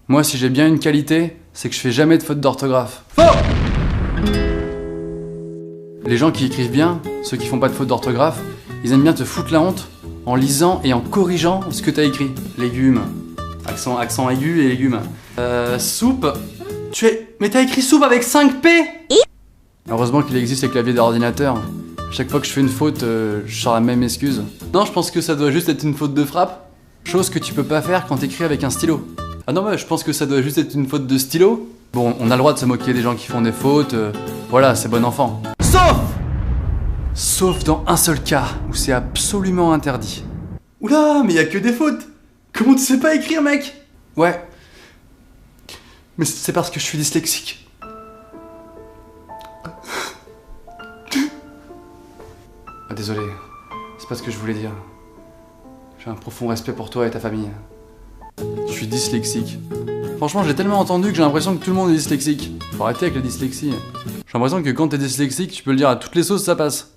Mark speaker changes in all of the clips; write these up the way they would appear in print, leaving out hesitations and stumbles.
Speaker 1: Moi, si j'ai bien une qualité, c'est que je fais jamais de faute d'orthographe. Faux! Les gens qui écrivent bien, ceux qui font pas de faute d'orthographe, ils aiment bien te foutre la honte en lisant et en corrigeant ce que t'as écrit. Légumes. Accent aigu et légumes. Soupe. Mais t'as écrit soupe avec 5 P! Heureusement qu'il existe les claviers d'ordinateur. Chaque fois que je fais une faute, je sors la même excuse. Non, je pense que ça doit juste être une faute de frappe. Chose que tu peux pas faire quand t'écris avec un stylo. Ah non, mais je pense que ça doit juste être une faute de stylo. Bon, on a le droit de se moquer des gens qui font des fautes. Voilà, c'est bon enfant. Sauf dans un seul cas, où c'est absolument interdit. Oula, mais y a que des fautes! Comment tu sais pas écrire, mec? Ouais. Mais c'est parce que je suis dyslexique. Ah, désolé, c'est pas ce que je voulais dire. J'ai un profond respect pour toi et ta famille. Je suis dyslexique. Franchement, j'ai tellement entendu que j'ai l'impression que tout le monde est dyslexique. Faut arrêter avec la dyslexie. J'ai l'impression que quand t'es dyslexique, tu peux le dire à toutes les sauces, ça passe.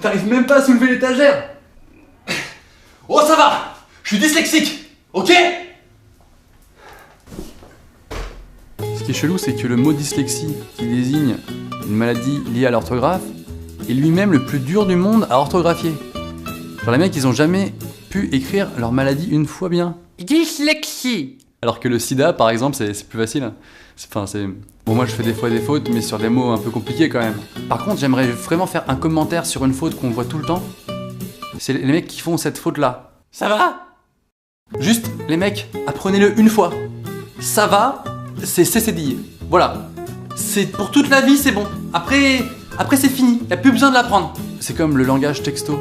Speaker 1: T'arrives même pas à soulever l'étagère. Oh, ça va! Je suis dyslexique! Ok? Ce qui est chelou, c'est que le mot dyslexie, qui désigne une maladie liée à l'orthographe, est lui-même le plus dur du monde à orthographier. Genre les mecs, ils ont jamais pu écrire leur maladie une fois bien. Dyslexie! Alors que le sida, par exemple, c'est plus facile. Bon, moi je fais des fois des fautes, mais sur des mots un peu compliqués quand même. Par contre, j'aimerais vraiment faire un commentaire sur une faute qu'on voit tout le temps. C'est les mecs qui font cette faute-là. Ça va? Juste, les mecs, apprenez-le une fois. Ça va, c'est cédille. Voilà. C'est pour toute la vie, c'est bon. Après c'est fini. Y a plus besoin de l'apprendre. C'est comme le langage texto.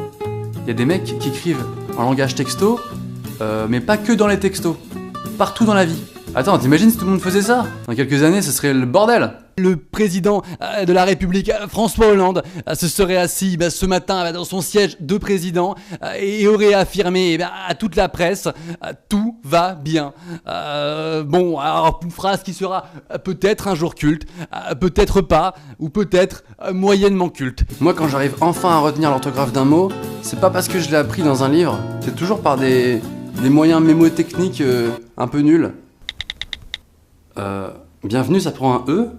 Speaker 1: Il y a des mecs qui écrivent en langage texto, mais pas que dans les textos. Partout dans la vie. Attends, t'imagines si tout le monde faisait ça? Dans quelques années, ce serait le bordel. Le président de la République, François Hollande, se serait assis ce matin dans son siège de président et aurait affirmé à toute la presse tout va bien. Bon, alors une phrase qui sera peut-être un jour culte, peut-être pas, ou peut-être moyennement culte. Moi, quand j'arrive enfin à retenir l'orthographe d'un mot, c'est pas parce que je l'ai appris dans un livre, c'est toujours par des moyens mémotechniques un peu nuls. Bienvenue, ça prend un E?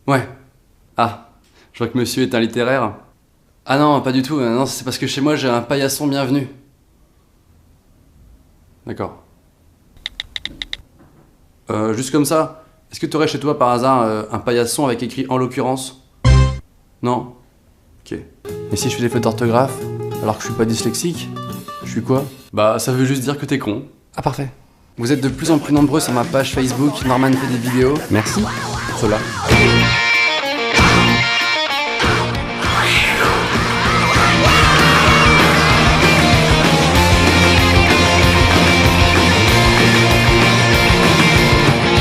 Speaker 1: Ouais. Ah, je vois que monsieur est un littéraire. Ah non, pas du tout. Non, c'est parce que chez moi j'ai un paillasson bienvenu. D'accord. Juste comme ça, est-ce que tu aurais chez toi par hasard un paillasson avec écrit en l'occurrence? Non? Ok. Et si je fais des fautes d'orthographe, alors que je suis pas dyslexique, je suis quoi? Bah ça veut juste dire que t'es con. Ah parfait. Vous êtes de plus en plus nombreux sur ma page Facebook, Norman fait des vidéos. Merci pour cela.